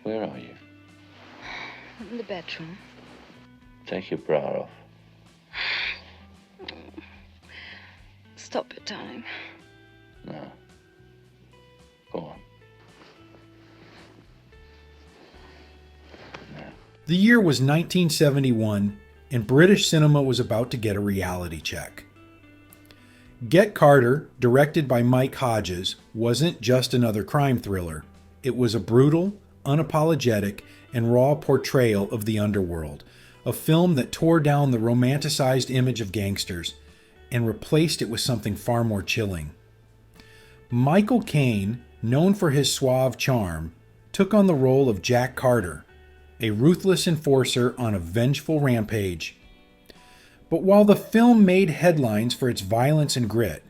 Where are you? In the bedroom. Take your bra off. Stop it, darling. No. Go on. Now. The year was 1971, and British cinema was about to get a reality check. Get Carter, directed by Mike Hodges, wasn't just another crime thriller. It was a brutal, unapologetic, and raw portrayal of the underworld, a film that tore down the romanticized image of gangsters and replaced it with something far more chilling. Michael Caine, known for his suave charm, took on the role of Jack Carter, a ruthless enforcer on a vengeful rampage. But while the film made headlines for its violence and grit,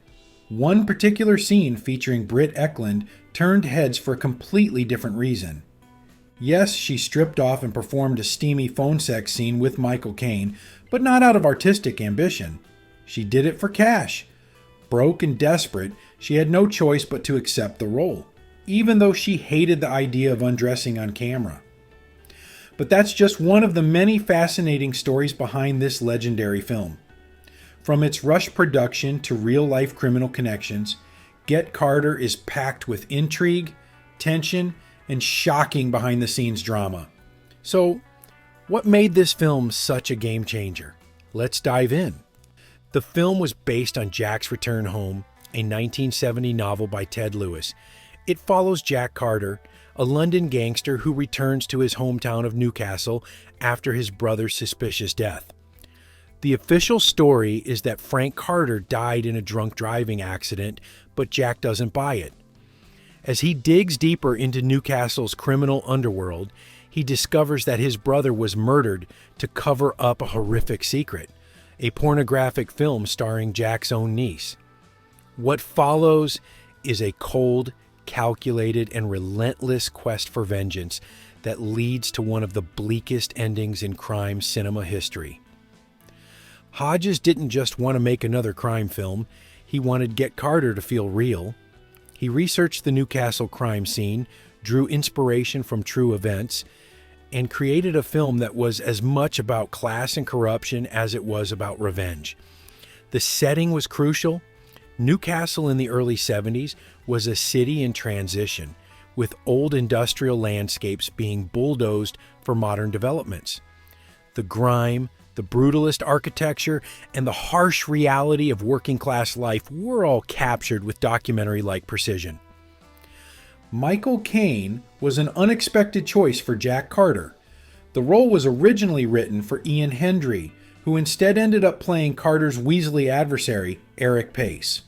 one particular scene featuring Britt Ekland turned heads for a completely different reason. Yes, she stripped off and performed a steamy phone sex scene with Michael Caine, but not out of artistic ambition. She did it for cash. Broke and desperate, she had no choice but to accept the role, even though she hated the idea of undressing on camera. But that's just one of the many fascinating stories behind this legendary film. From its rush production to real-life criminal connections, Get Carter is packed with intrigue, tension, and shocking behind-the-scenes drama. So, what made this film such a game changer? Let's dive in. The film was based on Jack's Return Home, a 1970 novel by Ted Lewis. It follows Jack Carter, a London gangster who returns to his hometown of Newcastle after his brother's suspicious death. The official story is that Frank Carter died in a drunk driving accident, but Jack doesn't buy it. As he digs deeper into Newcastle's criminal underworld, he discovers that his brother was murdered to cover up a horrific secret, a pornographic film starring Jack's own niece. What follows is a cold, calculated, and relentless quest for vengeance that leads to one of the bleakest endings in crime cinema history. Hodges didn't just want to make another crime film, he wanted Get Carter to feel real. He researched the Newcastle crime scene, drew inspiration from true events, and created a film that was as much about class and corruption as it was about revenge. The setting was crucial. Newcastle in the early 70s was a city in transition, with old industrial landscapes being bulldozed for modern developments. The grime, the brutalist architecture, and the harsh reality of working-class life were all captured with documentary-like precision. Michael Caine was an unexpected choice for Jack Carter. The role was originally written for Ian Hendry, who instead ended up playing Carter's Weasley adversary, Eric Pace.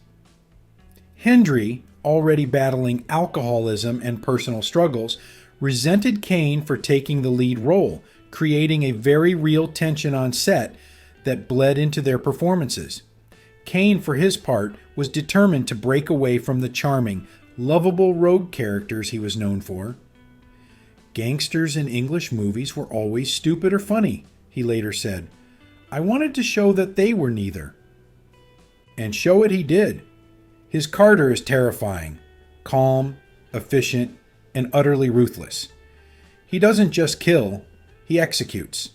Hendry, already battling alcoholism and personal struggles, resented Caine for taking the lead role, creating a very real tension on set that bled into their performances. Caine, for his part, was determined to break away from the charming, lovable rogue characters he was known for. Gangsters in English movies were always stupid or funny, he later said. I wanted to show that they were neither. And show it he did. His Carter is terrifying, calm, efficient, and utterly ruthless. He doesn't just kill, he executes.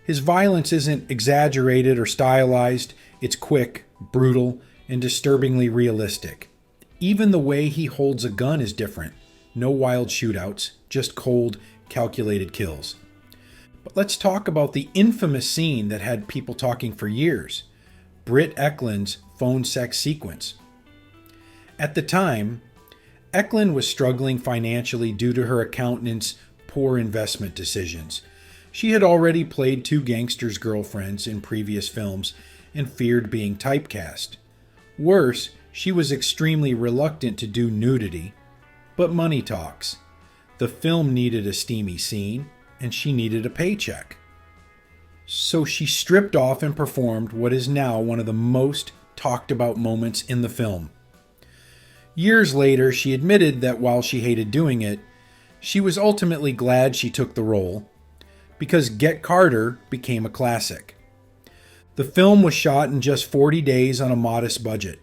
His violence isn't exaggerated or stylized, it's quick, brutal, and disturbingly realistic. Even the way he holds a gun is different. No wild shootouts, just cold, calculated kills. But let's talk about the infamous scene that had people talking for years, Britt Ekland's phone sex sequence. At the time, Ekland was struggling financially due to her accountant's poor investment decisions. She had already played two gangsters' girlfriends in previous films and feared being typecast. Worse, she was extremely reluctant to do nudity, but money talks. The film needed a steamy scene, and she needed a paycheck. So she stripped off and performed what is now one of the most talked about moments in the film. Years later, she admitted that while she hated doing it, she was ultimately glad she took the role, because Get Carter became a classic. The film was shot in just 40 days on a modest budget.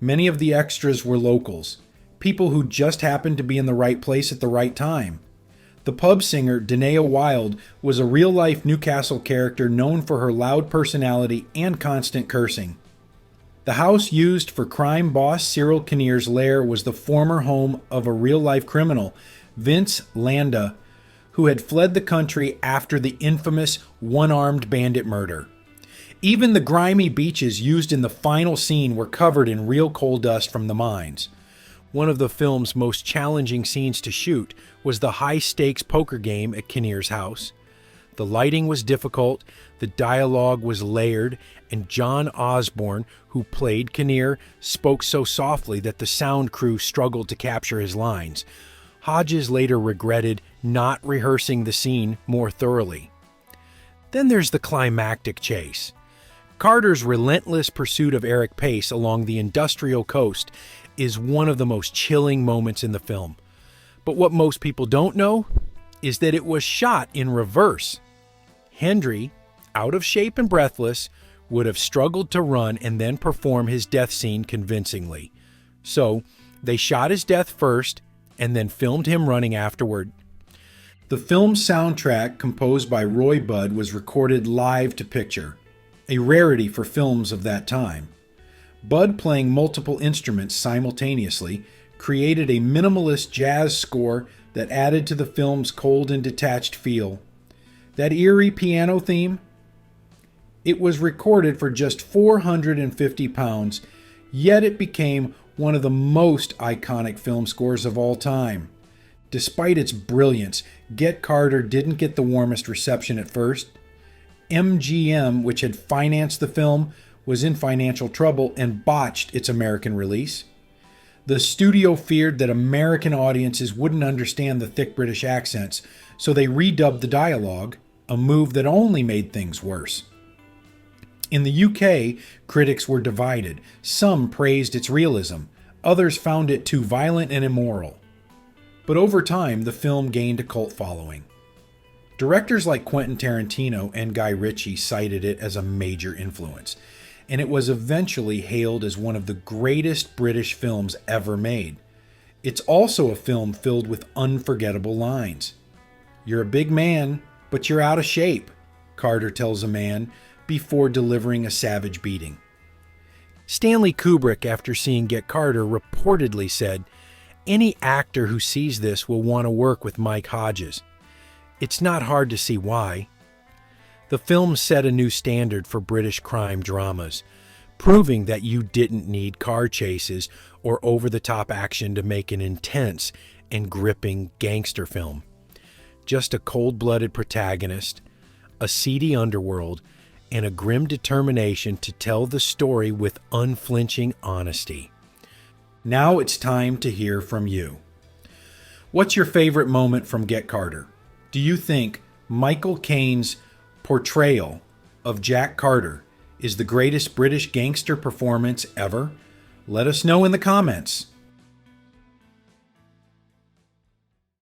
Many of the extras were locals, people who just happened to be in the right place at the right time. The pub singer, Danae Wilde, was a real-life Newcastle character known for her loud personality and constant cursing. The house used for crime boss Cyril Kinnear's lair was the former home of a real-life criminal, Vince Landa, who had fled the country after the infamous one-armed bandit murder. Even the grimy beaches used in the final scene were covered in real coal dust from the mines. One of the film's most challenging scenes to shoot was the high-stakes poker game at Kinnear's house. The lighting was difficult, the dialogue was layered, and John Osborne, who played Kinnear, spoke so softly that the sound crew struggled to capture his lines. Hodges later regretted not rehearsing the scene more thoroughly. Then there's the climactic chase. Carter's relentless pursuit of Eric Pace along the industrial coast is one of the most chilling moments in the film. But what most people don't know is that it was shot in reverse. Hendry, out of shape and breathless, would have struggled to run and then perform his death scene convincingly. So, they shot his death first and then filmed him running afterward. The film's soundtrack, composed by Roy Budd, was recorded live to picture, a rarity for films of that time. Budd, playing multiple instruments simultaneously, created a minimalist jazz score that added to the film's cold and detached feel. That eerie piano theme? It was recorded for just £450, yet it became one of the most iconic film scores of all time. Despite its brilliance, Get Carter didn't get the warmest reception at first. MGM, which had financed the film, was in financial trouble and botched its American release. The studio feared that American audiences wouldn't understand the thick British accents, so they redubbed the dialogue, a move that only made things worse. In the UK, critics were divided. Some praised its realism, others found it too violent and immoral. But over time, the film gained a cult following. Directors like Quentin Tarantino and Guy Ritchie cited it as a major influence, and it was eventually hailed as one of the greatest British films ever made. It's also a film filled with unforgettable lines. "You're a big man, but you're out of shape," Carter tells a man before delivering a savage beating. Stanley Kubrick, after seeing Get Carter, reportedly said, "Any actor who sees this will want to work with Mike Hodges." It's not hard to see why. The film set a new standard for British crime dramas, proving that you didn't need car chases or over-the-top action to make an intense and gripping gangster film. Just a cold-blooded protagonist, a seedy underworld, and a grim determination to tell the story with unflinching honesty. Now it's time to hear from you. What's your favorite moment from Get Carter? Do you think Michael Caine's portrayal of Jack Carter is the greatest British gangster performance ever? Let us know in the comments.